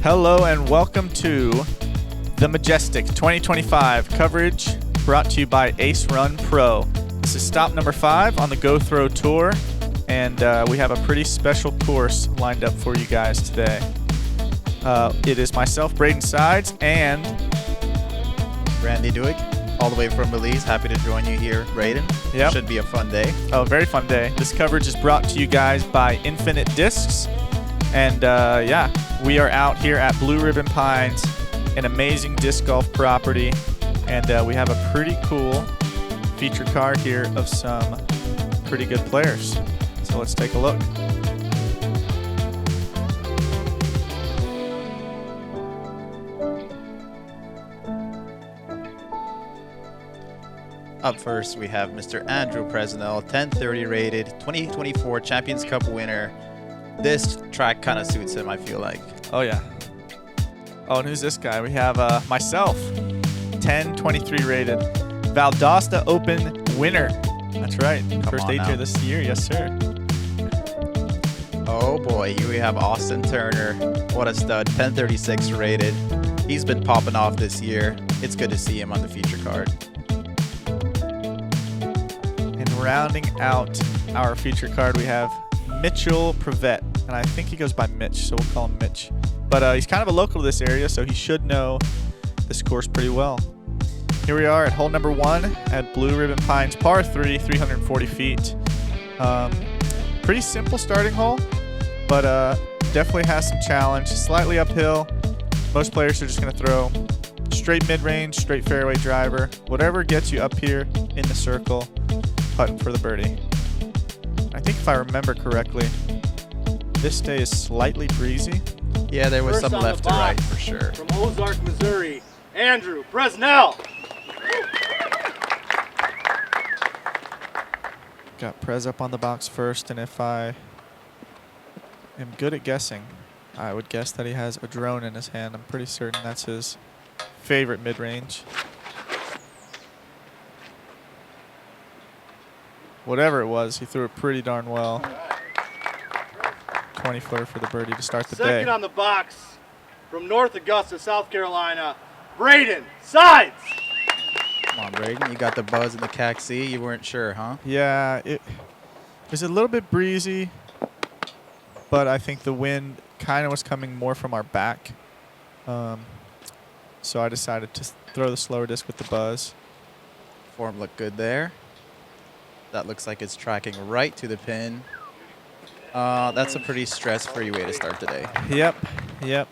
Hello and welcome to the Majestic 2025 coverage brought to you by Ace Run Pro. This is stop number 5 on the Go Throw Tour, and we have a pretty special course lined up for you guys today. It is myself, Braeden Sides, and Randy Duick, all the way from Belize. Happy to join you here, Braeden. Yep. Should be a fun day. Oh, very fun day. This coverage is brought to you guys by Infinite Discs, and yeah, we are out here at Blue Ribbon Pines, an amazing disc golf property, and we have a pretty cool feature card here of some pretty good players. So let's take a look. Up first, we have Mr. Andrew Presnell, 1030 rated, 2024 Champions Cup winner. This track kind of suits him, I feel like. Oh, yeah. Oh, and who's this guy? We have myself, 1023 rated, Valdosta Open winner. That's right. First eight here this year. Yes, sir. Oh, boy. Here we have Austin Turner. What a stud. 1036 rated. He's been popping off this year. It's good to see him on the feature card. And rounding out our feature card, we have Mitchell Privette, and I think he goes by Mitch, so we'll call him Mitch. But he's kind of a local to this area, so he should know this course pretty well. Here we are at hole number 1 at Blue Ribbon Pines, par 3, 340 feet. Pretty simple starting hole, but definitely has some challenge. Slightly uphill. Most players are just going to throw straight mid-range, straight fairway driver, whatever gets you up here in the circle, putting for the birdie. I think if I remember correctly, this day is slightly breezy. Yeah, there was First some left to right for sure. From Ozark, Missouri, Andrew Presnell. Got Prez up on the box first, and if I am good at guessing, I would guess that he has a drone in his hand. I'm pretty certain that's his favorite mid-range. Whatever it was, he threw it pretty darn well. 20-footer for the birdie to start the day. Second on the box from North Augusta, South Carolina, Braeden Sides. Come on, Braeden. You got the buzz in the CAC. You weren't sure, huh? Yeah, it was a little bit breezy, but I think the wind kind of was coming more from our back. So I decided to throw the slower disc with the buzz. Form looked good there. That looks like it's tracking right to the pin. That's a pretty stress-free way to start the day. Yep.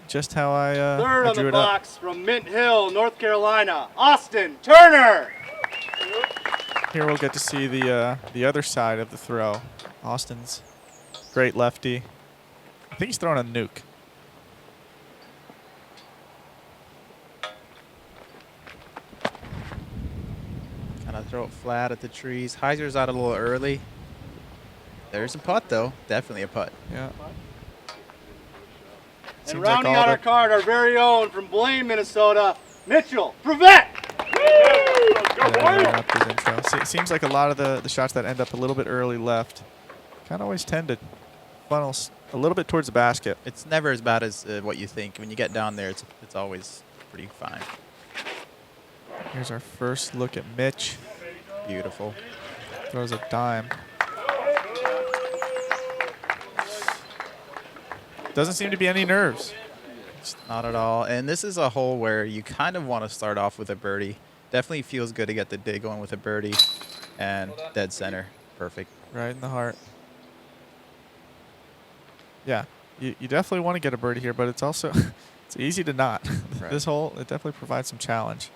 Just how I Third I on drew the it box from Mint Hill, North Carolina, Austin Turner. up. Here we'll get to see the other side of the throw. Austin's great lefty. I think he's throwing a nuke. Kind of throw it flat at the trees. Heiser's out a little early. There's a putt, though. Definitely a putt. Yeah. And rounding out our card, our very own from Blaine, Minnesota, Mitchell Privette. Seems like a lot of the shots that end up a little bit early left kind of always tend to funnel a little bit towards the basket. It's never as bad as what you think. When you get down there, it's always pretty fine. Here's our first look at Mitch. Beautiful. Throws a dime. Doesn't seem to be any nerves. Not at all. And this is a hole where you kind of want to start off with a birdie. Definitely feels good to get the day going with a birdie. And dead center. Perfect. Right in the heart. Yeah, you definitely want to get a birdie here, but it's also it's easy to not. Right. This hole, it definitely provides some challenge.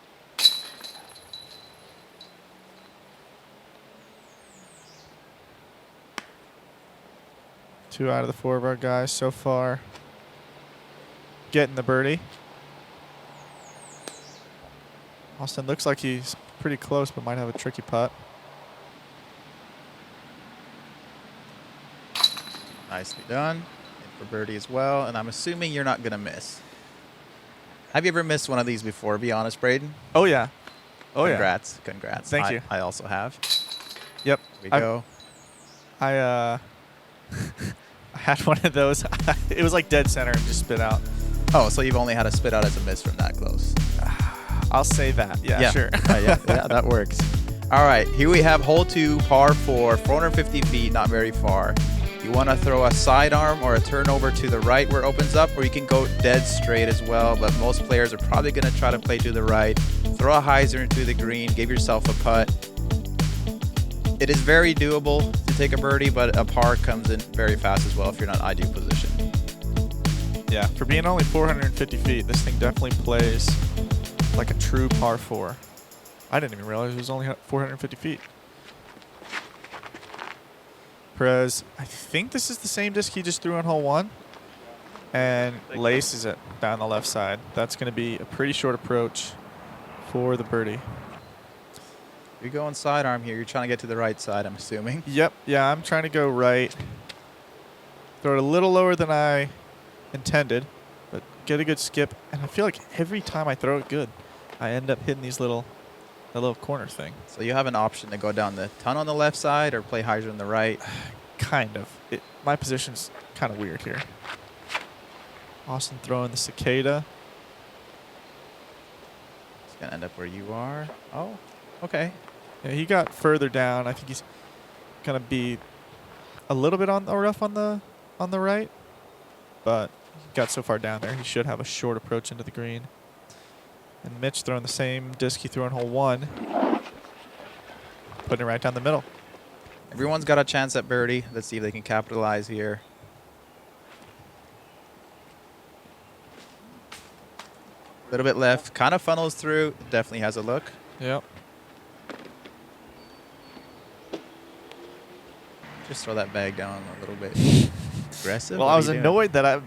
Two out of the 4 of our guys so far getting the birdie. Austin looks like he's pretty close, but might have a tricky putt. Nicely done. In for birdie as well. And I'm assuming you're not going to miss. Have you ever missed one of these before? Be honest, Braeden. Oh, yeah. Oh, Congrats. Yeah. Congrats. Thank you. I also have. Yep. Here we go. I had one of those. It was like dead center and just spit out. Oh, so you've only had to spit out as a miss from that close. I'll say that. Yeah, sure. yeah, that works. All right, here we have hole 2, par 4, 450 feet, not very far. You want to throw a sidearm or a turnover to the right where it opens up, or you can go dead straight as well, but most players are probably going to try to play to the right. Throw a hyzer into the green, give yourself a putt. It is very doable to take a birdie, but a par comes in very fast as well if you're not in ideal position. Yeah, for being only 450 feet, this thing definitely plays like a true par 4. I didn't even realize it was only 450 feet. Perez, I think this is the same disc he just threw on hole 1. And laces it down the left side. That's going to be a pretty short approach for the birdie. You're going sidearm here. You're trying to get to the right side, I'm assuming. Yep. Yeah, I'm trying to go right. Throw it a little lower than I intended, but get a good skip. And I feel like every time I throw it good, I end up hitting that little corner thing. So you have an option to go down the ton on the left side or play hyzer on the right. Kind of. My position's kind of weird here. Austin throwing the cicada. It's going to end up where you are. Oh, okay. Yeah, he got further down. I think he's going to be a little bit on the rough on the right, but he got so far down there, he should have a short approach into the green. And Mitch throwing the same disc he threw on hole 1, putting it right down the middle. Everyone's got a chance at birdie. Let's see if they can capitalize here. A little bit left, kind of funnels through. Definitely has a look. Yep. Just throw that bag down a little bit. Aggressive. Well, I was annoyed that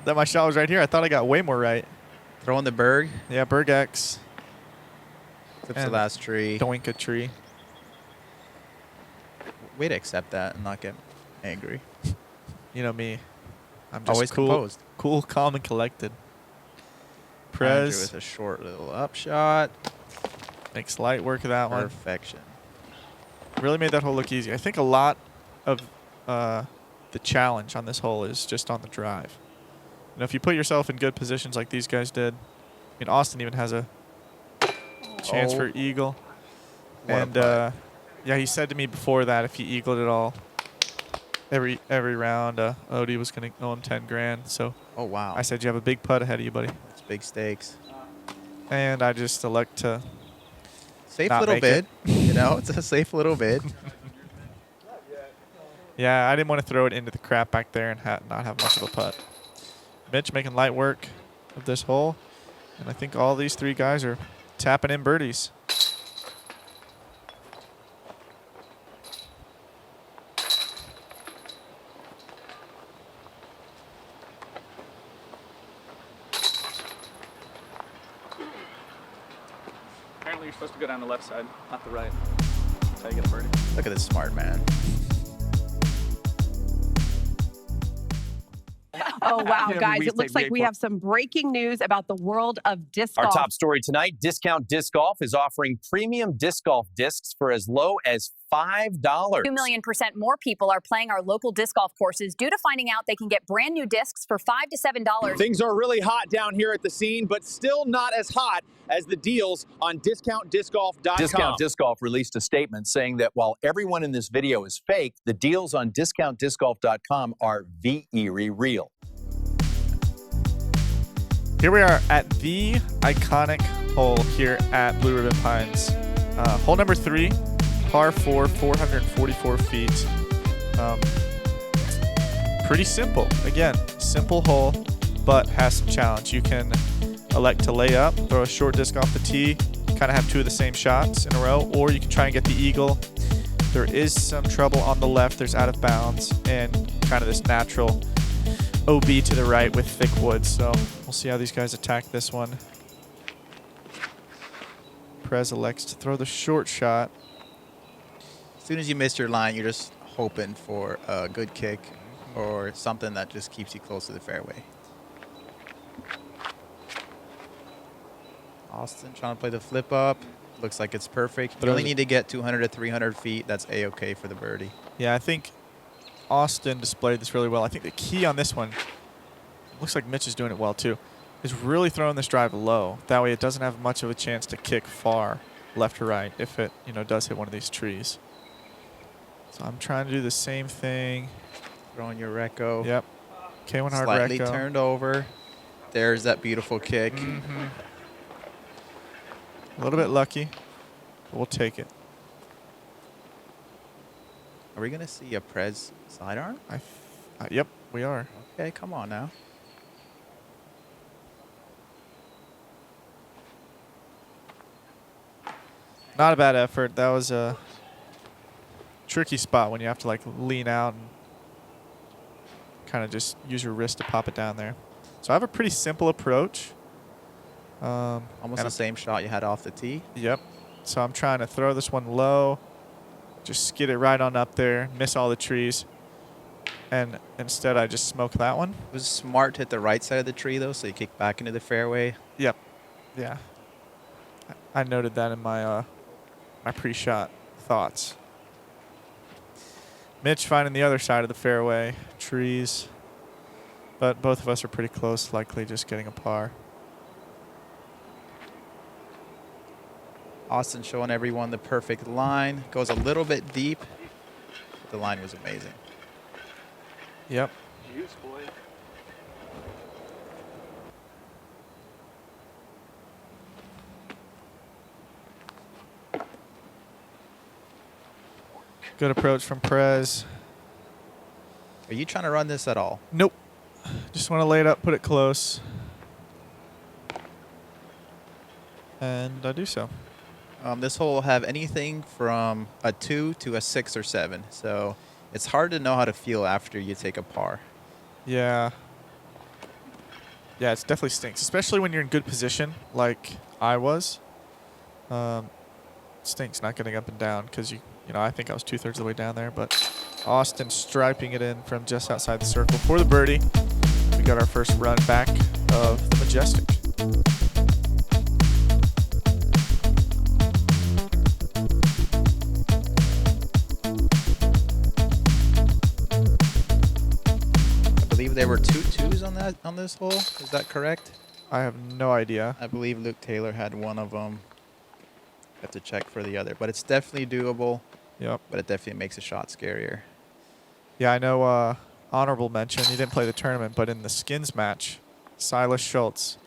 that my shot was right here. I thought I got way more right. Throwing the berg. Yeah, Berg X. Clips the last tree. Doink a tree. Way to accept that and not get angry. You know me. I'm just always composed. Cool, calm, and collected. Andrew Prez with a short little upshot. makes light work of that one. Perfection. Really made that hole look easy. I think a lot of the challenge on this hole is just on the drive. You know, if you put yourself in good positions like these guys did, I mean, Austin even has a chance for eagle. And yeah, he said to me before that if he eagled it all, every round, Odie was going to owe him 10 grand. So oh wow, I said you have a big putt ahead of you, buddy. That's big stakes. And I just elect to safe little bid. You know, it's a safe little bid. Yeah, I didn't want to throw it into the crap back there and not have much of a putt. Mitch making light work of this hole. And I think all these 3 guys are tapping in birdies. Apparently you're supposed to go down the left side, not the right. That's how you get a birdie. Look at this smart man. Oh, wow, guys. It looks like we have some breaking news about the world of disc golf. Our top story tonight, Discount Disc Golf is offering premium disc golf discs for as low as $5. 2 million% more people are playing our local disc golf courses due to finding out they can get brand new discs for $5 to $7. Things are really hot down here at the scene, but still not as hot as the deals on DiscountDiscGolf.com. Discount Disc Golf released a statement saying that while everyone in this video is fake, the deals on DiscountDiscGolf.com are very real. Here we are at the iconic hole here at Blue Ribbon Pines. Hole number 3, par 4, 444 feet. Pretty simple. Again, simple hole, but has some challenge. You can elect to lay up, throw a short disc off the tee, kind of have 2 of the same shots in a row, or you can try and get the eagle. There is some trouble on the left. There's out of bounds and kind of this natural OB to the right with thick woods. So we'll see how these guys attack this one. Prez elects to throw the short shot. As soon as you miss your line, you're just hoping for a good kick or something that just keeps you close to the fairway. Austin trying to play the flip up. Looks like it's perfect. You only need to get 200 to 300 feet. That's A-okay for the birdie. Yeah, I think Austin displayed this really well. I think the key on this one, looks like Mitch is doing it well too. is really throwing this drive low. That way it doesn't have much of a chance to kick far left or right if it, you know, does hit one of these trees. So I'm trying to do the same thing. Throwing your reco. Yep. K1 hard Slightly reco. turned over. There's that beautiful kick. A little bit lucky, but we'll take it. Are we going to see a Prez sidearm? Yep, we are. Okay, come on now. Not a bad effort. That was a tricky spot when you have to like lean out and kind of just use your wrist to pop it down there. So I have a pretty simple approach. Almost the same shot you had off the tee. Yep. So I'm trying to throw this one low, just skid it right on up there, miss all the trees, and instead I just smoke that one. It was smart to hit the right side of the tree, though, so you kick back into the fairway. Yep. Yeah. I noted that in my my pre-shot thoughts. Mitch finding the other side of the fairway, trees, but both of us are pretty close, likely just getting a par. Austin showing everyone the perfect line. Goes a little bit deep. The line was amazing. Yep. Good approach from Prez. Are you trying to run this at all? Nope. Just want to lay it up, put it close. And I do so. This hole will have anything from a 2 to a 6 or 7. So it's hard to know how to feel after you take a par. Yeah. Yeah, it definitely stinks, especially when you're in good position like I was. Stinks not getting up and down because you know, I think I was 2/3 of the way down there, but Austin striping it in from just outside the circle for the birdie. We got our first run back of the Majestic. I believe there were 2 twos on this hole. Is that correct? I have no idea. I believe Luke Taylor had one of them. Have to check for the other, but it's definitely doable. Yep. But it definitely makes a shot scarier. Yeah, I know. Honorable mention. He didn't play the tournament, but in the skins match, Silas Schultz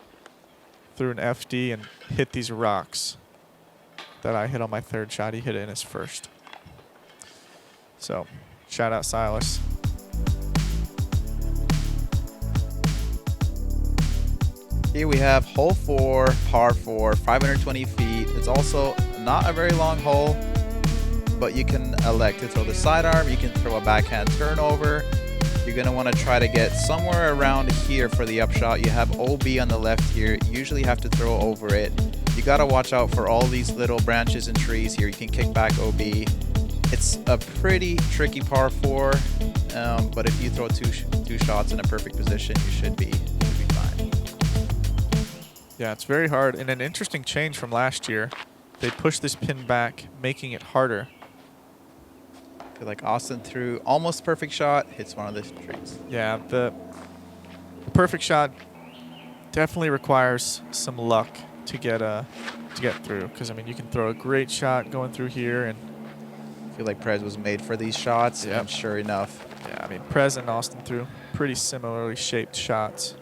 threw an FD and hit these rocks that I hit on my third shot. He hit it in his first. So, shout out Silas. Here we have hole 4, par 4, 520 feet. It's also not a very long hole, but you can elect to throw the sidearm. You can throw a backhand turnover. You're going to want to try to get somewhere around here for the upshot. You have OB on the left here. You usually have to throw over it. You got to watch out for all these little branches and trees here. You can kick back OB. It's a pretty tricky par 4, but if you throw two shots in a perfect position, you should be fine. Yeah, it's very hard. And an interesting change from last year. They pushed this pin back, making it harder. I feel like Austin threw almost perfect shot, hits one of the trees. Yeah, the perfect shot definitely requires some luck to get through. Because I mean, you can throw a great shot going through here, and I feel like Prez was made for these shots. Yep. And sure enough. Yeah, I mean, Prez and Austin threw pretty similarly shaped shots.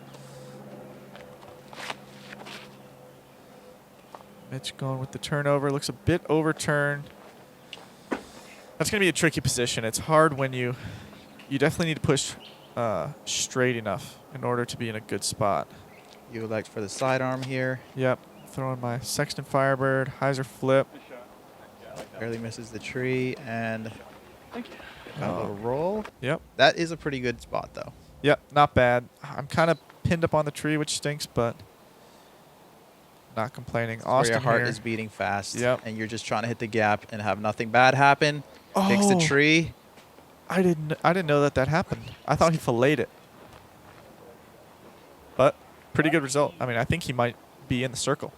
Mitch going with the turnover. Looks a bit overturned. That's going to be a tricky position. It's hard when you definitely need to push straight enough in order to be in a good spot. You elect for the sidearm here. Yep. Throwing my Sexton Firebird, hyzer flip. Barely misses the tree and Thank you. got a little roll. Yep. That is a pretty good spot though. Yep, not bad. I'm kind of pinned up on the tree, which stinks, but not complaining. Where Austin your heart here. is beating fast. Yep. And you're just trying to hit the gap and have nothing bad happen. Kicks the Oh. tree. I didn't know that happened. I thought he filleted it. But pretty good result. I mean, I think he might be in the circle,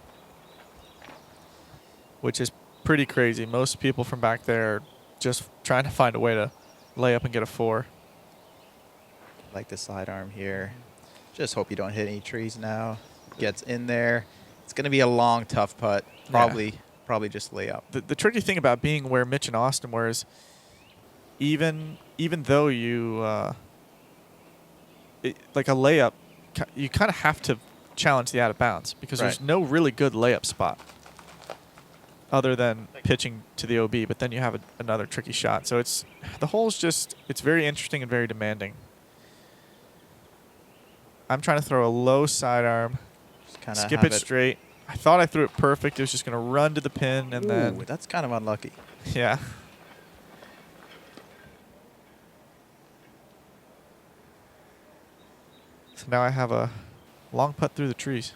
which is pretty crazy. Most people from back there are just trying to find a way to lay up and get a 4. Like the sidearm here. Just hope you don't hit any trees now. gets in there. It's going to be a long, tough putt. Probably just lay up. The tricky thing about being where Mitch and Austin were is even though you like a layup, you kind of have to challenge the out of bounds because there's no really good layup spot other than pitching to the OB, but then you have another tricky shot. So the hole's just, it's very interesting and very demanding. I'm trying to throw a low sidearm, skip it straight. I thought I threw it perfect. It was just going to run to the pin and then. That's kind of unlucky. Yeah. So now I have a long putt through the trees.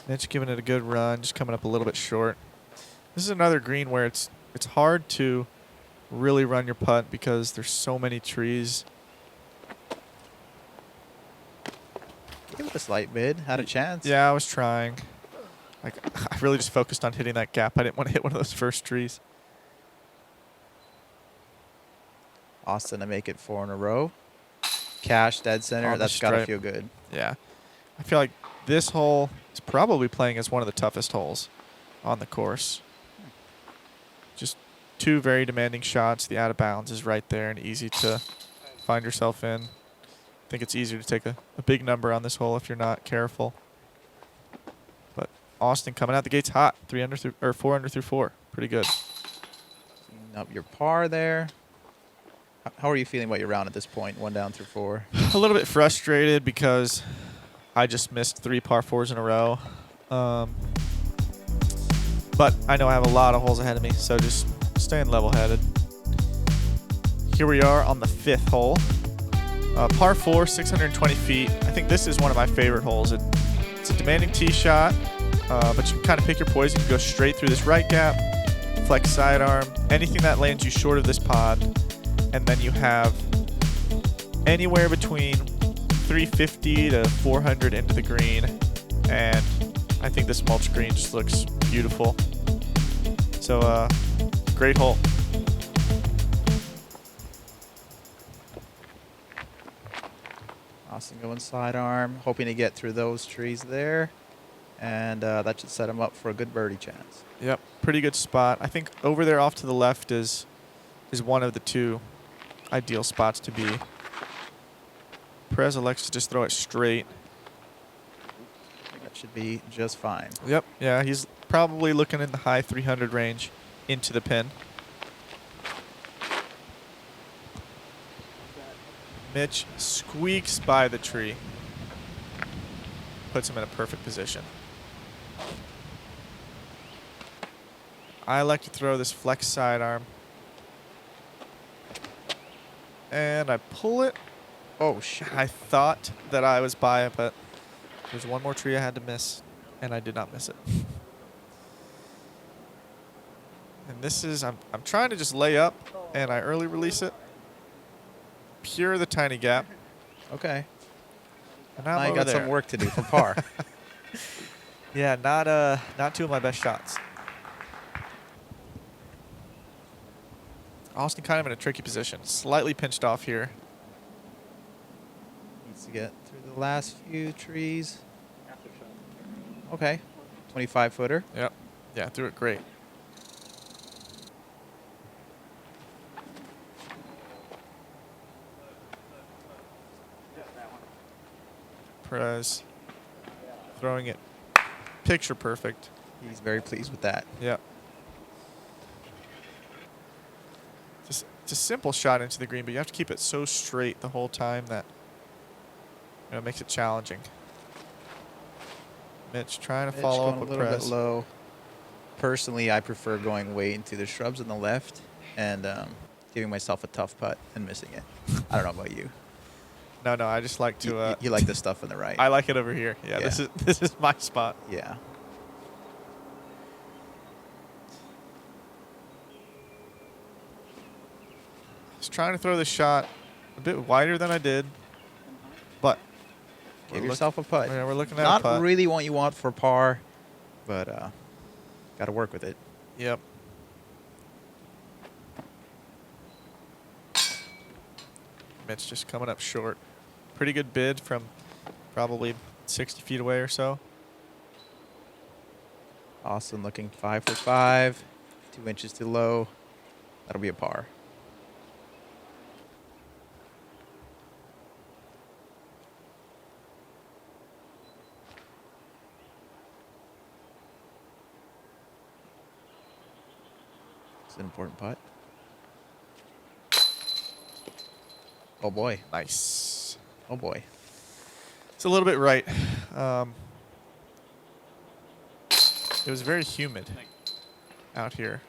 Mitch giving it a good run, just coming up a little bit short. This is another green where it's hard to really run your putt because there's so many trees. Give it a slight bid. Had a chance. Yeah, I was trying. Like, I really just focused on hitting that gap. I didn't want to hit one of those first trees. Austin to make it 4 in a row. Cash, dead center. That's got to feel good. Yeah. I feel like this hole is probably playing as one of the toughest holes on the course. Just 2 very demanding shots. The out of bounds is right there and easy to find yourself in. I think it's easier to take a big number on this hole if you're not careful. But Austin coming out the gates hot. 4 under through 4. Pretty good. Cleaning up your par there. How are you feeling about your round at this point, 1 down through 4? A little bit frustrated because I just missed 3 par 4s in a row. But I know I have a lot of holes ahead of me, so just staying level-headed. Here we are on the 5th hole. Par 4, 620 feet. I think this is one of my favorite holes. It's a demanding tee shot, but you can kind of pick your poison. You can go straight through this right gap, flex sidearm, anything that lands you short of this pond. And then you have anywhere between 350 to 400 into the green. And I think this mulch green just looks beautiful. So, great hole. Austin going sidearm, hoping to get through those trees there. And that should set him up for a good birdie chance. Yep, pretty good spot. I think over there off to the left is one of the 2 ideal spots to be. Prez elects to just throw it straight. That should be just fine. Yep. Yeah, he's probably looking in the high 300 range into the pin. Mitch squeaks by the tree. Puts him in a perfect position. I like to throw this flex sidearm. And I pull it. Oh, shit. I thought that I was by it, but there's one more tree I had to miss, and I did not miss it. And this is, I'm trying to just lay up, and I early release it. Pure the tiny gap. Okay. And now you got some work to do for par. Yeah, not 2 of my best shots. Austin kind of in a tricky position. Slightly pinched off here. Needs to get through the last few trees. Okay. 25-footer. Yep. Yeah, threw it great. Perez throwing it picture perfect. He's very pleased with that. Yeah. It's a simple shot into the green, but you have to keep it so straight the whole time that it makes it challenging. Mitch trying to follow up with a little Prez. bit low. Personally, I prefer going way into the shrubs on the left and giving myself a tough putt and missing it. I don't know about you. No, I just like to. You like the stuff on the right. I like it over here. Yeah, this is my spot. Yeah. I was trying to throw the shot a bit wider than I did, but give yourself a putt. Yeah, we're looking at not a putt. really what you want for par, but got to work with it. Mitch just coming up short. Pretty good bid from probably 60 feet away or so. Austin looking 5 for 5, 2 inches too low. That'll be a par. It's an important putt. Oh boy. Nice. Oh boy. It's a little bit right. It was very humid out here.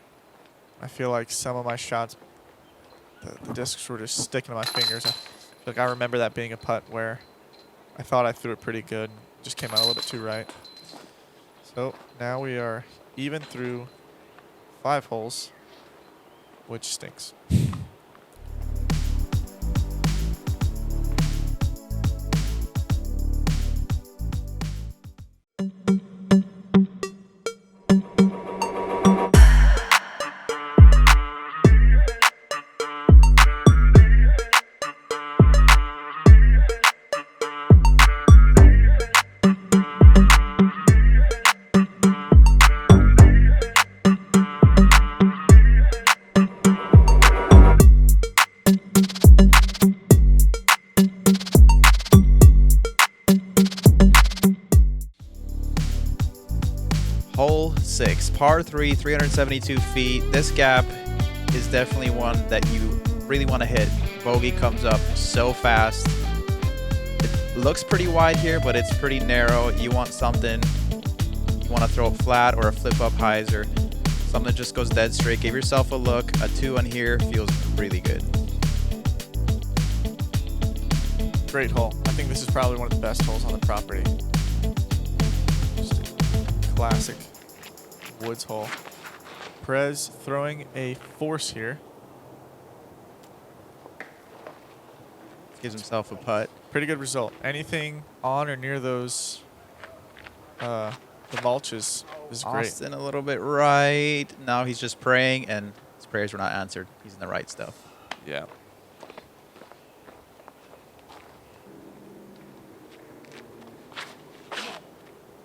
I feel like some of my shots, the discs were just sticking to my fingers. Like I remember that being a putt where I thought I threw it pretty good, just came out a little bit too right. So now we are even through 5 holes, which stinks. Hole 6, par 3, 372 feet. This gap is definitely one that you really want to hit. Bogey comes up so fast. It looks pretty wide here, but it's pretty narrow. You want something, you want to throw it flat or a flip up hyzer. Something that just goes dead straight. Give yourself a look. A 2 on here feels really good. Great hole. I think this is probably one of the best holes on the property. Just a classic woods hole. Prez throwing a force here. Gives himself a putt. Pretty good result. Anything on or near those the mulch is great. Austin a little bit right. Now he's just praying, and his prayers were not answered. He's in the right stuff. Yeah.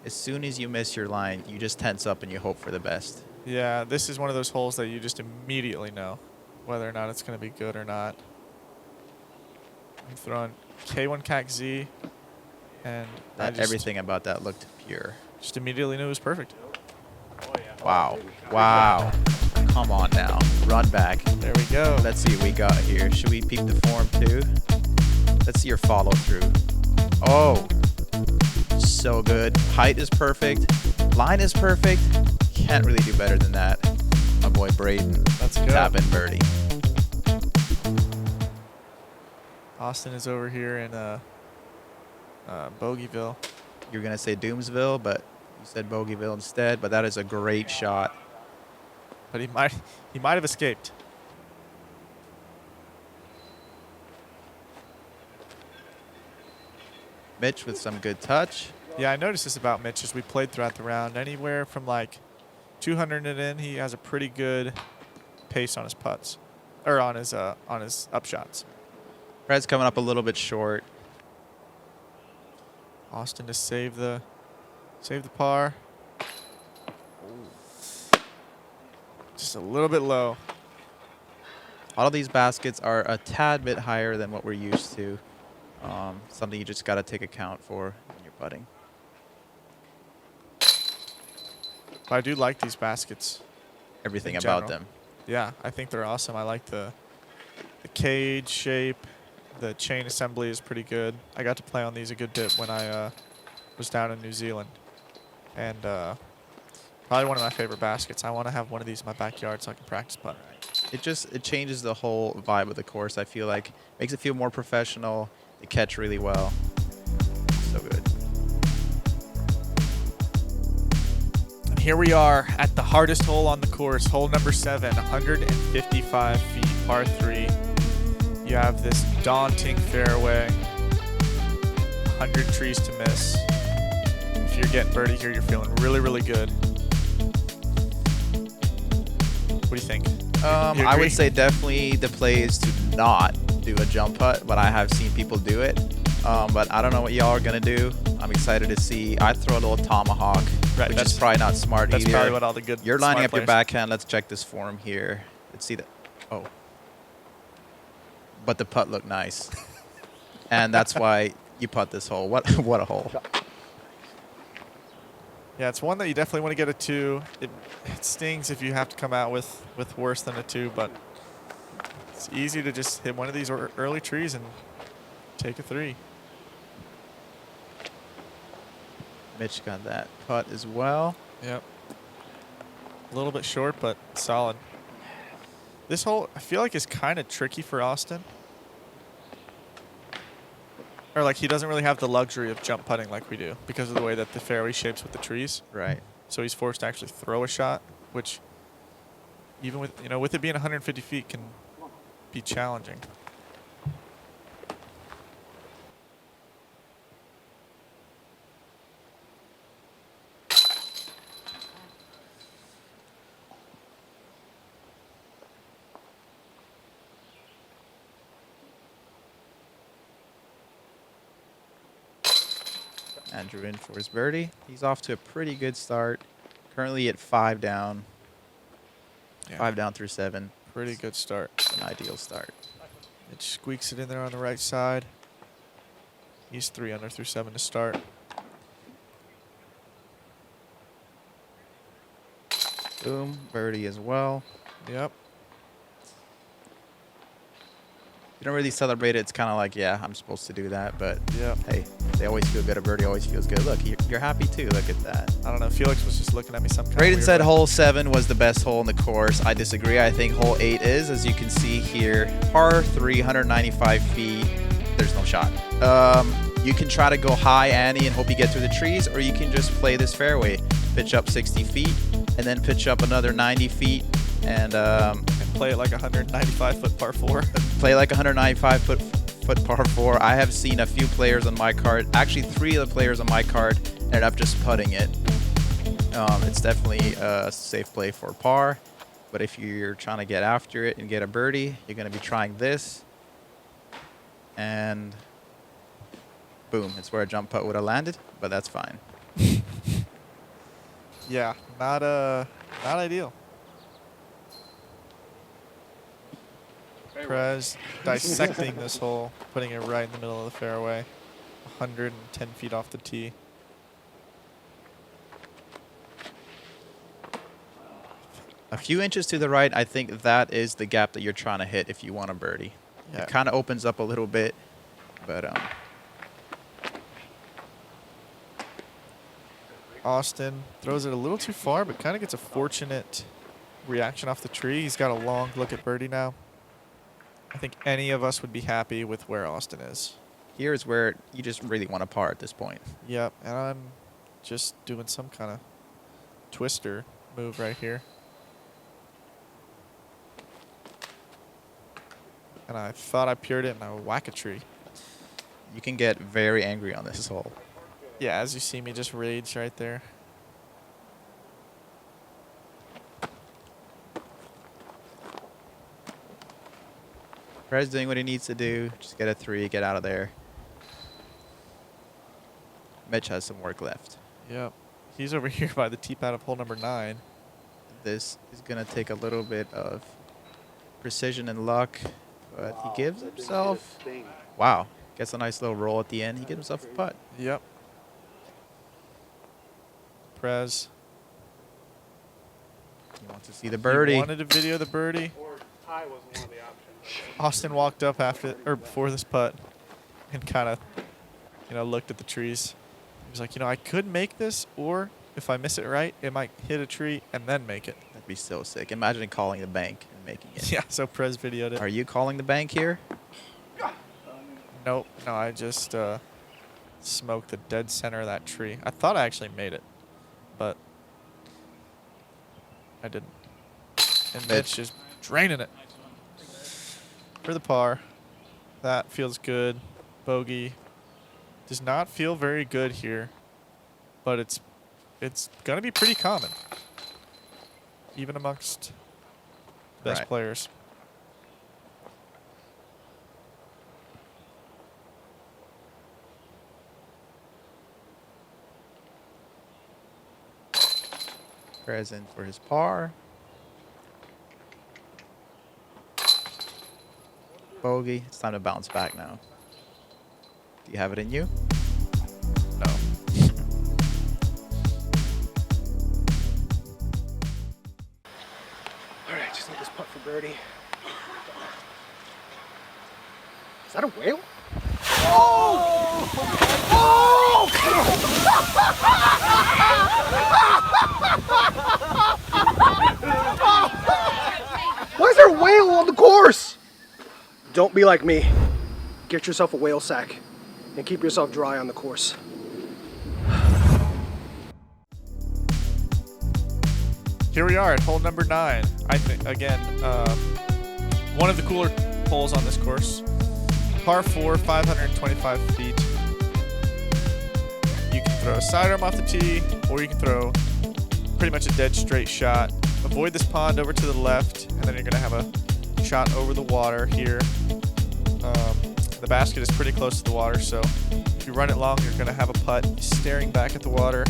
As soon as you miss your line, you just tense up and you hope for the best. Yeah, this is one of those holes that you just immediately know whether or not it's going to be good or not. I'm throwing K1 CAC Z, and Everything about that looked pure. Just immediately knew it was perfect. Wow. Wow. Come on now. Run back. There we go. Let's see what we got here. Should we peep the form too? Let's see your follow through. Oh. So good. Height is perfect. Line is perfect. Can't really do better than that. My boy Braeden. Let's go. Tapping birdie. Austin is over here in Bogeyville. You were going to say Doomsville, but you said Bogeyville instead. But that is a great shot. But he might have escaped. Mitch with some good touch. Yeah, I noticed this about Mitch as we played throughout the round. Anywhere from like 200 and in, he has a pretty good pace on his putts, or on his upshots. Red's coming up a little bit short. Austin to save the par. Just a little bit low. All of these baskets are a tad bit higher than what we're used to. Something you just got to take account for when you're putting. But I do like these baskets. Everything in about general. them. Yeah, I think they're awesome. I like the cage shape. The chain assembly is pretty good. I got to play on these a good bit when I was down in New Zealand. And probably one of my favorite baskets. I want to have one of these in my backyard so I can practice putting. It changes the whole vibe of the course. I feel like makes it feel more professional. They catch really well. So good. And here we are at the hardest hole on the course, hole number 7, 155 feet, par 3. You have this daunting fairway, 100 trees to miss. If you're getting birdie here, you're feeling really, really good. What do you think? I would say definitely the play is to not do a jump putt, but I have seen people do it. But I don't know what y'all are gonna do. I'm excited to see. I throw a little tomahawk, Right, which that's is probably not smart That's either. probably what all the good. You're lining smart up your players- backhand. Let's check this form here. Let's see that. Oh. But the putt looked nice. And that's why you putt this hole. What a hole. Yeah, it's one that you definitely want to get a 2. It stings if you have to come out with worse than a 2, but it's easy to just hit one of these early trees and take a 3. Mitch got that putt as well. Yep. A little bit short, but solid. This hole, I feel like, is kind of tricky for Austin. Or like he doesn't really have the luxury of jump putting like we do because of the way that the fairway shapes with the trees. Right. So he's forced to actually throw a shot, which even with with it being 150 feet can be challenging. Andrew in for his birdie. He's off to a pretty good start. Currently at 5 down. Yeah. 5 down through 7. Pretty good start. An ideal start. It squeaks it in there on the right side. He's 3 under through 7 to start. Boom. Birdie as well. Yep. You don't really celebrate it. It's kind of like, yeah, I'm supposed to do that. But Yep. hey, they always feel good. A birdie always feels good. Look, you're happy too. Look at that. I don't know. Felix was just looking at me some kind of Braeden weird said way. hole 7 was the best hole in the course. I disagree. I think hole 8 is, as you can see here. Par 3, 195 feet. There's no shot. You can try to go high ante and hope you get through the trees, or you can just play this fairway. Pitch up 60 feet, and then pitch up another 90 feet, and Play it like 195-foot par 4. play like 195-foot par 4. I have seen a few players on my card. Actually, 3 of the players on my card ended up just putting it. It's definitely a safe play for par. But if you're trying to get after it and get a birdie, you're going to be trying this. And boom, it's where a jump putt would have landed, but that's fine. Yeah, not ideal. Prez dissecting this hole, putting it right in the middle of the fairway, 110 feet off the tee. A few inches to the right, I think that is the gap that you're trying to hit if you want a birdie. Yeah. It kind of opens up a little bit, but Austin throws it a little too far, but kind of gets a fortunate reaction off the tree. He's got a long look at birdie now. I think any of us would be happy with where Austin is. here is where you just really want to par at this point. Yep, and I'm just doing some kind of twister move right here. And I thought I pured it, and I whack a tree. You can get very angry on this hole. Yeah, as you see me just rage right there. Prez doing what he needs to do. Just get a 3, get out of there. Mitch has some work left. Yep. He's over here by the tee pad of hole number 9. This is going to take a little bit of precision and luck, but he gives himself... Wow. Gets a nice little roll at the end. He gives himself a putt. Yep. Prez. You want to see the birdie. He wanted to video the birdie. Or tie wasn't one of the options. Austin walked up after or before this putt and kind of, looked at the trees. He was like, I could make this, or if I miss it right, it might hit a tree and then make it. That'd be so sick. Imagine calling the bank and making it. Yeah, so Prez videoed it. Are you calling the bank here? Nope. No, I just smoked the dead center of that tree. I thought I actually made it, but I didn't. And Mitch just draining it for the par. That feels good. Bogey does not feel very good here, but it's going to be pretty common, even amongst best Right. players. Present for his par. Bogey. It's time to bounce back now. Do you have it in you? No. All right, just need this putt for birdie. Is that a whale? Oh! Oh! Why is there a whale on the course? Don't be like me. Get yourself a whale sack and keep yourself dry on the course. Here we are at hole number 9. I think, again, one of the cooler holes on this course. Par 4, 525 feet. You can throw a sidearm off the tee, or you can throw pretty much a dead straight shot. Avoid this pond over to the left, and then you're going to have a shot over the water here. The basket is pretty close to the water, so if you run it long, you're going to have a putt staring back at the water.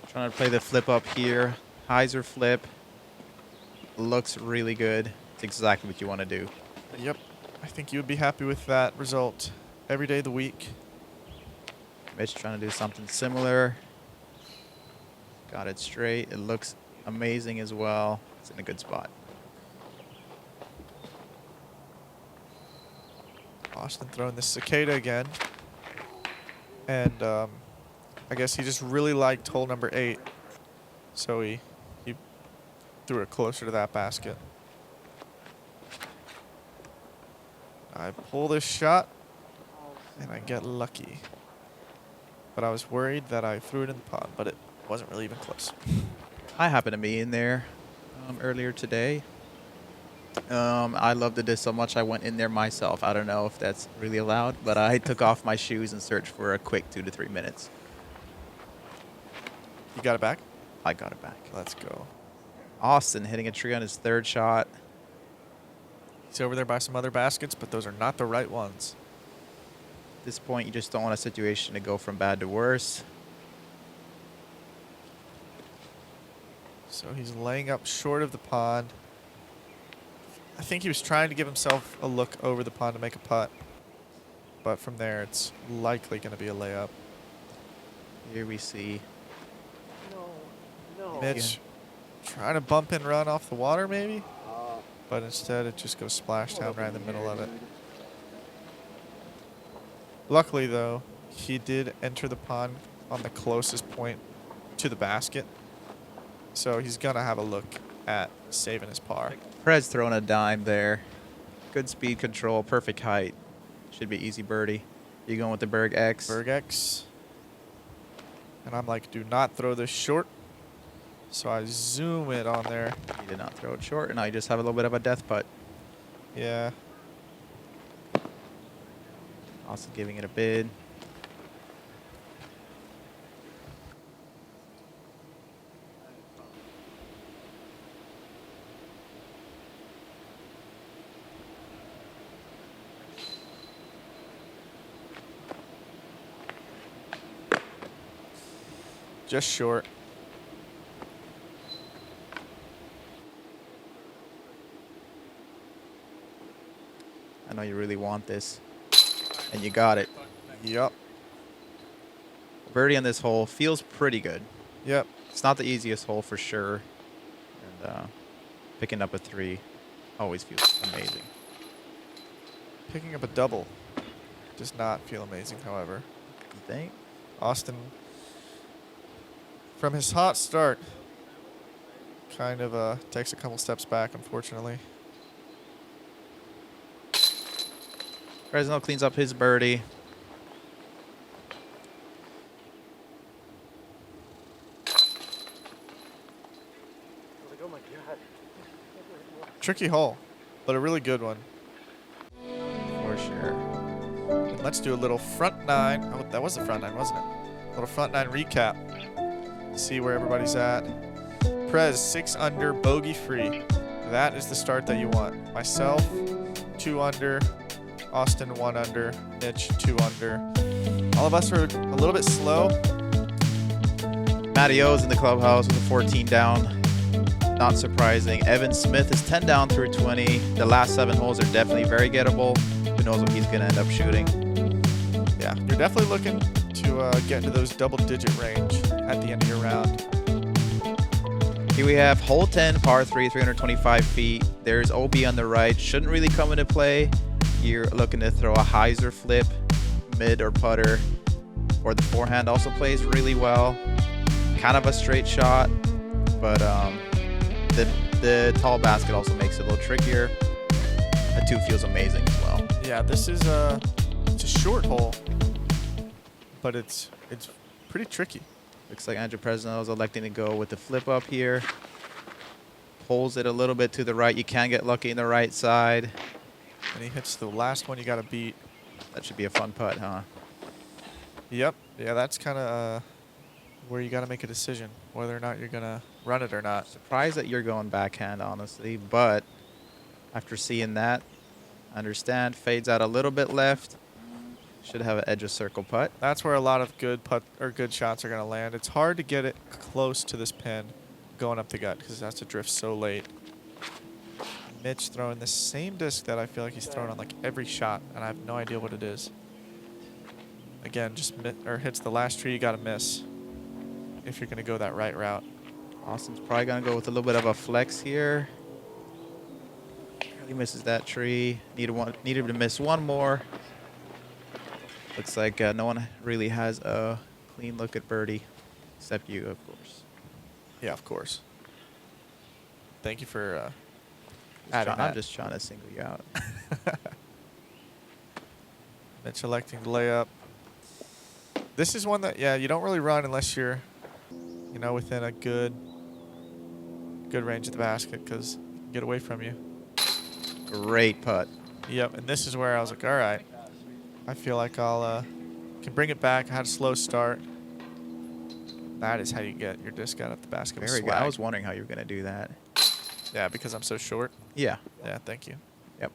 Trying to play the flip up here. Hyzer flip. Looks really good. It's exactly what you want to do. Yep. I think you would be happy with that result every day of the week. Mitch trying to do something similar. Got it straight. It looks amazing as well. It's in a good spot. Austin throwing the cicada again. And I guess he just really liked hole number 8. So he threw it closer to that basket. I pull this shot and I get lucky. But I was worried that I threw it in the pond, but it wasn't really even close. I happened to be in there earlier today. I loved the disc so much I went in there myself. I don't know if that's really allowed, but I took off my shoes and searched for a quick 2 to 3 minutes. You got it back? I got it back. Let's go. Austin hitting a tree on his 3rd shot. He's over there by some other baskets, but those are not the right ones. At this point, you just don't want a situation to go from bad to worse. So he's laying up short of the pond. I think he was trying to give himself a look over the pond to make a putt. But from there, it's likely going to be a layup. Here we see Mitch trying to bump and run off the water, maybe? But instead, it just goes splash down right in the middle of it. Luckily, though, he did enter the pond on the closest point to the basket. So he's going to have a look at saving his par. Prez throwing a dime there. Good speed control, perfect height. Should be easy birdie. You going with the Berg X? Berg X. And I'm like, do not throw this short. So I zoom it on there. You did not throw it short, and now you just have a little bit of a death putt. Yeah. Also giving it a bid. Just short. I know you really want this. And you got it. Yup. Birdie on this hole feels pretty good. Yep. It's not the easiest hole for sure. And picking up a 3 always feels amazing. Picking up a double does not feel amazing, however. You think? Austin, from his hot start, kind of takes a couple steps back, unfortunately. Presnell cleans up his birdie. Oh my God. Tricky hole, but a really good one. For sure. Let's do a little front 9. Oh, that was the front 9, wasn't it? A little front 9 recap. See where everybody's at. Prez 6 under, bogey free. That is the start that you want. Myself 2 under. Austin 1 under, Mitch 2 under, All of us are a little bit slow. Matty O's in the clubhouse with a 14 down. Not surprising. Evan Smith is 10 down through 20. The last 7 holes are definitely very gettable. Who knows what he's going to end up shooting. Yeah, you're definitely looking to get into those double-digit range at the end of your round. Here we have hole 10, par 3, 325 feet. There's OB on the right. Shouldn't really come into play. You're looking to throw a hyzer flip, mid or putter, or the forehand also plays really well. Kind of a straight shot, but the tall basket also makes it a little trickier. The 2 feels amazing as well. Yeah, this is it's a short hole, but it's pretty tricky. Looks like Andrew Presnell is electing to go with the flip up here. Pulls it a little bit to the right. You can get lucky in the right side. And he hits the last one you got to beat. That should be a fun putt, huh? Yep. Yeah, that's kind of where you got to make a decision whether or not you're going to run it or not. Surprised that you're going backhand, honestly, but after seeing that, understand, fades out a little bit left. Should have an edge of circle putt. That's where a lot of good shots are going to land. It's hard to get it close to this pin going up the gut because it has to drift so late. Mitch throwing the same disc that I feel like he's throwing on like every shot, and I have no idea what it is. Again, just hits the last tree you got to miss if you're going to go that right route. Austin's probably going to go with a little bit of a flex here. He misses that tree. Needed to miss one more. Looks like no one really has a clean look at birdie, except you, of course. Yeah, of course. Thank you for I'm just trying to single you out. Mitch electing to lay up. This is one that, yeah, you don't really run unless you're, you know, within a good range of the basket because it can get away from you. Great putt. Yep, and this is where I was like, all right, I feel like I'll can bring it back. I had a slow start. That is how you get your disc out of the basket. Very good. I was wondering how you were going to do that. Yeah, because I'm so short. Yeah. Yeah, thank you. Yep.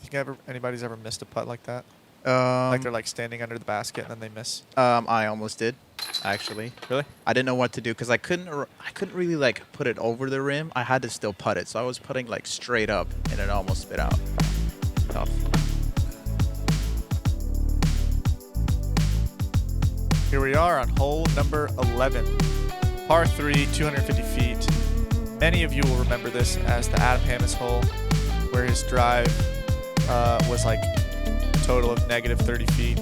You think anybody's ever missed a putt like that? Like they're like standing under the basket and then they miss. I almost did, actually. Really? I didn't know what to do because I couldn't really like put it over the rim. I had to still putt it, so I was putting like straight up and it almost spit out. Tough. Here we are on hole number 11, par 3, 250 feet. Many of you will remember this as the Adam Hammis hole, where his drive was like a total of negative 30 feet.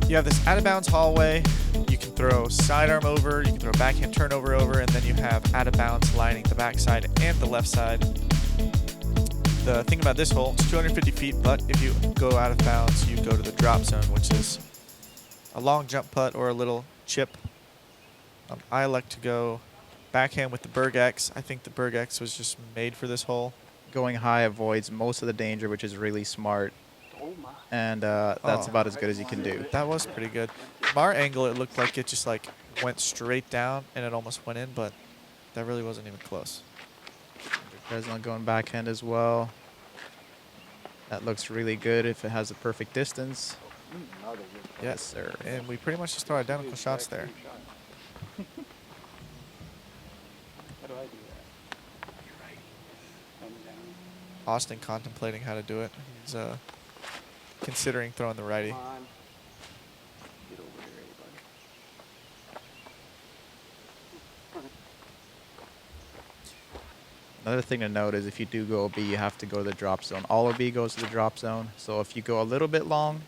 You have this out of bounds hallway. You can throw sidearm over, you can throw backhand turnover over, and then you have out of bounds lining the backside and the left side. The thing about this hole, it's 250 feet, but if you go out of bounds, you go to the drop zone, which is a long jump putt or a little chip. I like to go backhand with the Berg X. I think the Berg X was just made for this hole. Going high avoids most of the danger, which is really smart. And that's about as good as you can do. That was pretty good. From our angle, it looked like it just like went straight down and it almost went in, but that really wasn't even close. Presnell going backhand as well. That looks really good if it has a perfect distance. Yes, sir. And we pretty much just throw identical shots there. How do I do that? You're right. Austin contemplating how to do it. He's considering throwing the righty. Get over here, everybody. Another thing to note is if you do go OB, you have to go to the drop zone. All OB goes to the drop zone. So if you go a little bit long,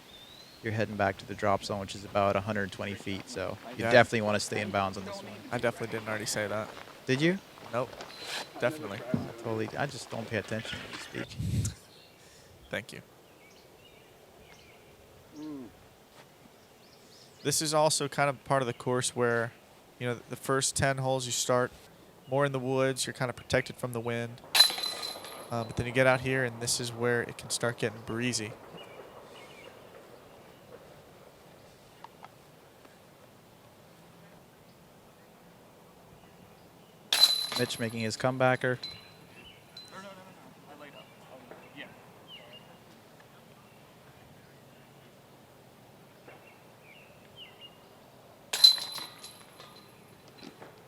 you're heading back to the drop zone, which is about 120 feet. So you definitely want to stay in bounds on this one. I definitely didn't already say that. Did you? Nope. Definitely. I just don't pay attention when you speak. Thank you. This is also kind of part of the course where, you know, the first 10 holes you start more in the woods. You're kind of protected from the wind. But then you get out here, and this is where it can start getting breezy. Mitch making his comebacker.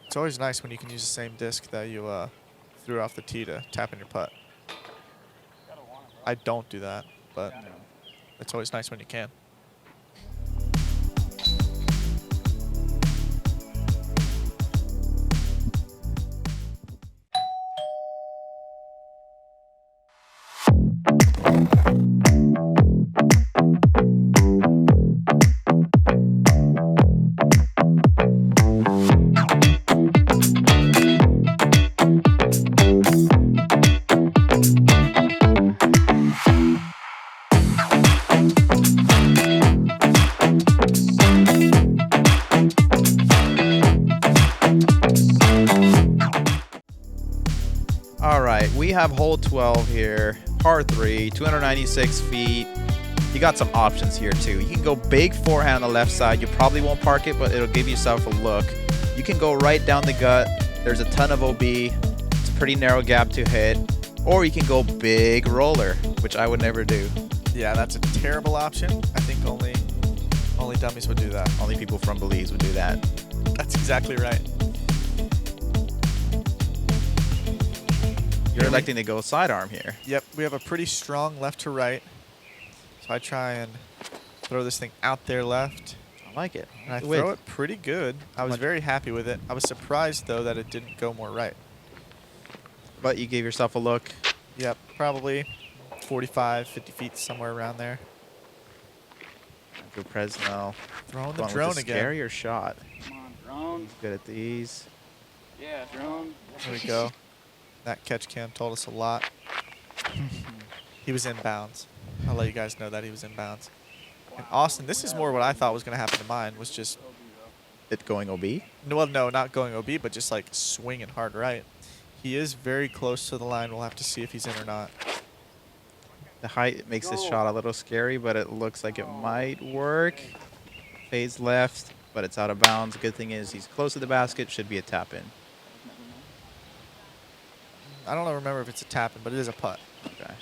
It's always nice when you can use the same disc that you threw off the tee to tap in your putt. I don't do that, but it's always nice when you can. All right, we have hole 12 here, par 3, 296 feet. You got some options here too. You can go big forehand on the left side. You probably won't park it, but it'll give yourself a look. You can go right down the gut. There's a ton of OB. It's a pretty narrow gap to hit. Or you can go big roller, which I would never do. Yeah, that's a terrible option. I think only dummies would do that. Only people from Belize would do that. That's exactly right. You're electing to go sidearm here. Yep, we have a pretty strong left to right. So I try and throw this thing out there left. I like it. And I throw it pretty good. I was very happy with it. I was surprised, though, that it didn't go more right. But you gave yourself a look. Yep, probably 45, 50 feet, somewhere around there. Go Presnell. Throwing the drone with a again. Scarier shot. Come on, drone. He's good at these. Yeah, drone. There we go. That catch cam told us a lot. He was in bounds. I'll let you guys know that he was in bounds. And Austin, this is more what I thought was going to happen to mine, was just... It going OB? Well, no, not going OB, but just like swinging hard right. He is very close to the line. We'll have to see if he's in or not. The height makes this shot a little scary, but it looks like it might work. Fades left, but it's out of bounds. Good thing is he's close to the basket. Should be a tap-in. I don't remember if it's a tap-in, but it is a putt. Okay.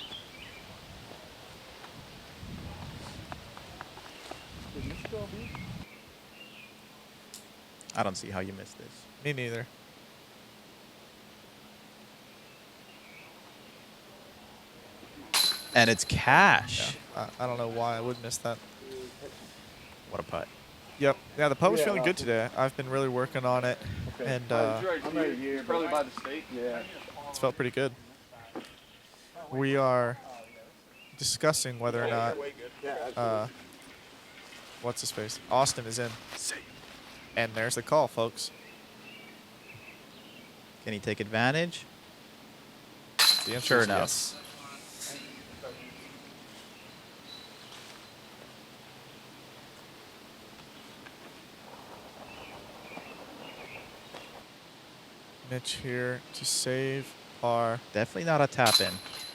I don't see how you missed this. Me neither. And it's cash. Yeah, I don't know why I would miss that. What a putt. Yep. Yeah, the putt was feeling good today. I've been really working on it, and Probably by the state. Yeah. it's felt pretty good. We are discussing whether or not what's his face? Austin is in. And there's the call, folks. Can he take advantage? The answer Sure is enough. yes. Mitch here to save par. Definitely not a tap-in,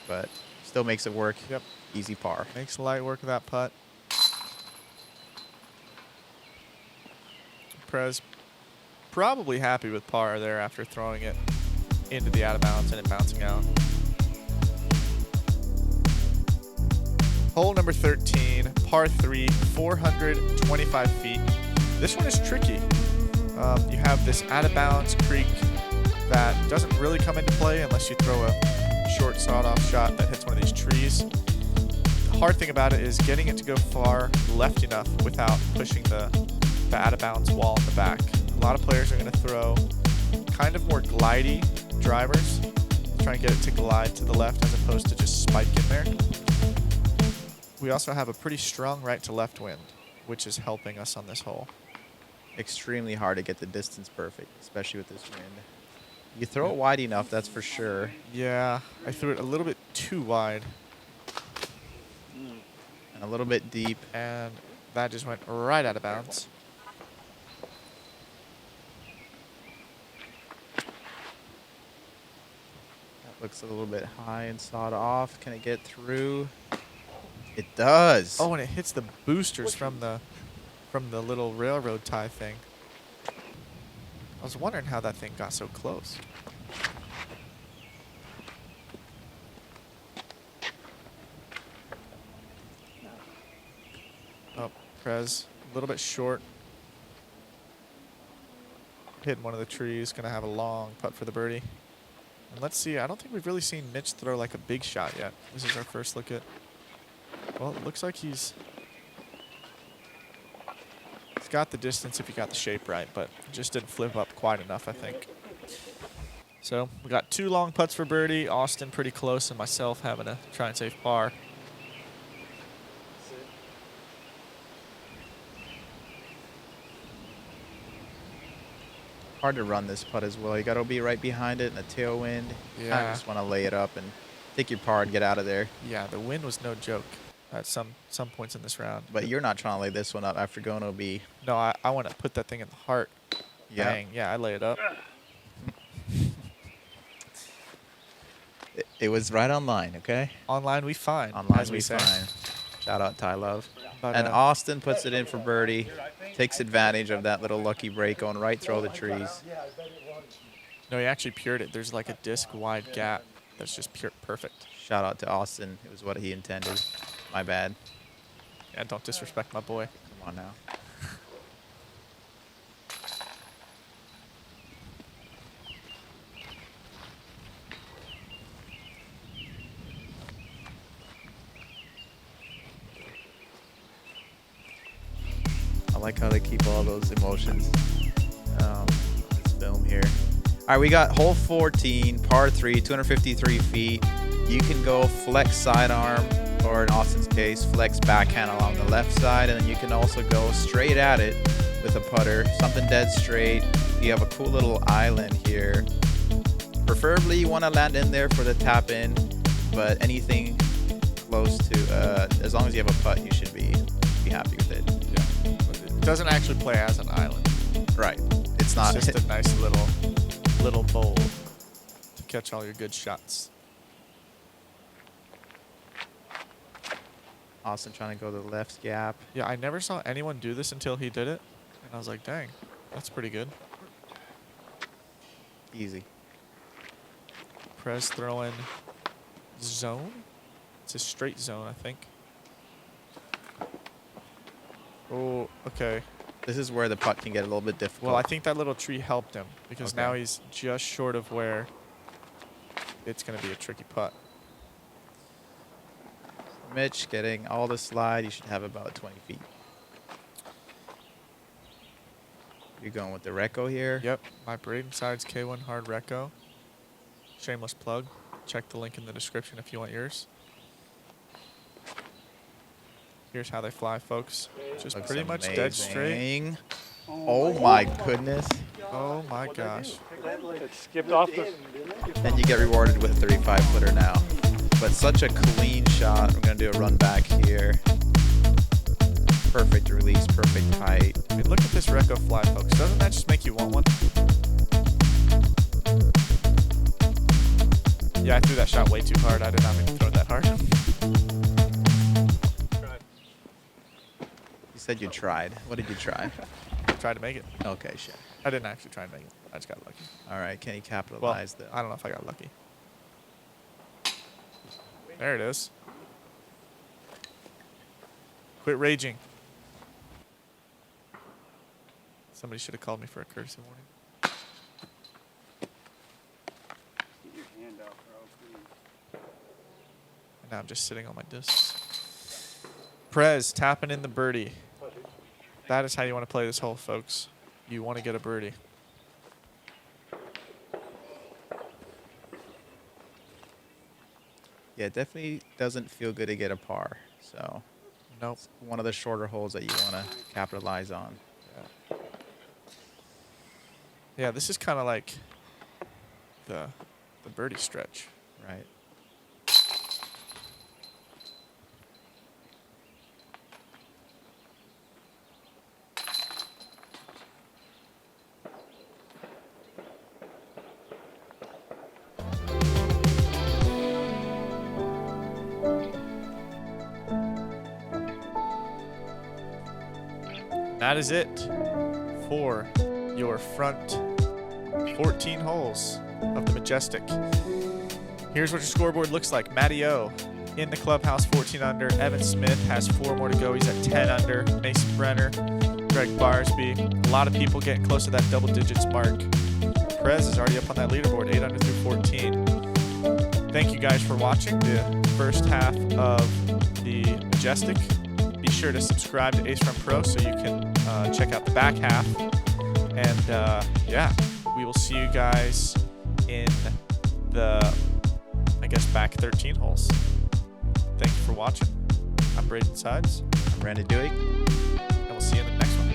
but still makes it work. Yep. Easy par. Makes light work of that putt. Prez probably happy with par there after throwing it into the out of bounds and it bouncing out. Hole number 13, par 3, 425 feet. This one is tricky. You have this out of bounds creek that doesn't really come into play unless you throw a short sawed-off shot that hits one of these trees. The hard thing about it is getting it to go far left enough without pushing the out of bounds wall in the back. A lot of players are going to throw kind of more glidey drivers, try and get it to glide to the left as opposed to just spike in there. We also have a pretty strong right to left wind, which is helping us on this hole. Extremely hard to get the distance perfect, especially with this wind. You throw it wide enough, that's for sure. Yeah, I threw it a little bit too wide. And a little bit deep. And that just went right out of bounds. That looks a little bit high and sawed off. Can it get through? It does. Oh, and it hits the boosters from the little railroad tie thing. I was wondering how that thing got so close. Prez, a little bit short. Hitting one of the trees. Going to have a long putt for the birdie. And let's see. I don't think we've really seen Mitch throw like a big shot yet. This is our first look at... Well, it looks like he's got the distance if he got the shape right, but just didn't flip up quite enough, I think. So we got 2 long putts for birdie. Austin pretty close, and myself having to try and save par. Hard to run this putt as well. You got to be right behind it in a tailwind. Yeah. I just want to lay it up and take your par and get out of there. Yeah, the wind was no joke at some points in this round. But you're not trying to lay this one up after going OB. No, I want to put that thing in the heart. Yeah. Bang. Yeah, I lay it up. It was right online, okay? Online we fine. Online as we say. fine. Shout out Ty Love. But, And Austin puts it in for birdie. Takes advantage of that little lucky break going right through the trees. No, he actually pured it. There's like a disc-wide gap that's just pure perfect. Shout out to Austin. It was what he intended. My bad. Yeah, don't disrespect my boy. Come on now. I like how they keep all those emotions. This film here. All right, we got hole 14, par 3, 253 feet. You can go flex sidearm, or in Austin's case, flex backhand along the left side, and then you can also go straight at it with a putter, something dead straight. You have a cool little island here. Preferably you want to land in there for the tap in, but anything close to, as long as you have a putt, you should be happy with it. Yeah. It doesn't actually play as an island. Right. It's not. It's just a nice little bowl to catch all your good shots. Austin trying to go to the left gap. Yeah, I never saw anyone do this until he did it. And I was like, dang, that's pretty good. Easy. Prez throwing zone. It's a straight zone, I think. Oh, okay. This is where the putt can get a little bit difficult. Well, I think that little tree helped him because Okay. now he's just short of where it's going to be a tricky putt. Mitch getting all the slide. You should have about 20 feet. You're going with the Reco here. Yep, my Braeden Sides K1 Hard Reco. Shameless plug. Check the link in the description if you want yours. Here's how they fly, folks. Just Looks pretty much dead straight. amazing. Oh my goodness. Oh my gosh. It skipped off the... And you get rewarded with a 35-footer now. But such a clean shot. We're going to do a run back here. Perfect release, perfect height. I mean, look at this Reco fly, folks. Doesn't that just make you want one? Yeah, I threw that shot way too hard. I did not mean to throw it that hard. You said you tried. What did you try? Tried to make it. Okay, sure. I didn't actually try and make it. I just got lucky. All right, can you Well, capitalize I don't know if I got lucky. There it is. Quit raging. Somebody should have called me for a courtesy warning. Get your hand out, bro, please. And now I'm just sitting on my discs. Prez tapping in the birdie. That is how you want to play this hole, folks. You want to get a birdie. Yeah, it definitely doesn't feel good to get a par. So Nope. it's one of the shorter holes that you want to capitalize on. Yeah, this is kind of like the birdie stretch. Right. That is it for your front 14 holes of the Majestic. Here's what your scoreboard looks like. Matty O, in the clubhouse, 14 under. Evan Smith has 4 more to go. He's at 10 under. Mason Brenner, Greg Barsby. A lot of people getting close to that double digits mark. Prez is already up on that leaderboard, 8 under through 14. Thank you guys for watching the first half of the Majestic. Be sure to subscribe to Ace Run Pro so you can check out the back half. And yeah, we will see you guys in the, I guess, back 13 holes. Thank you for watching. I'm Braeden Sides. I'm Randy Dewey. And we'll see you in the next one.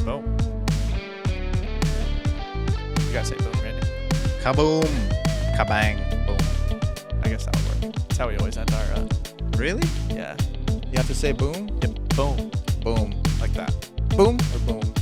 Boom. You gotta say boom, Randy. Kaboom. Kabang. Boom. I guess that'll work. That's how we always end our... Really? Yeah. You have to say boom? Yep. Boom. Boom. Like that. Boom or boom?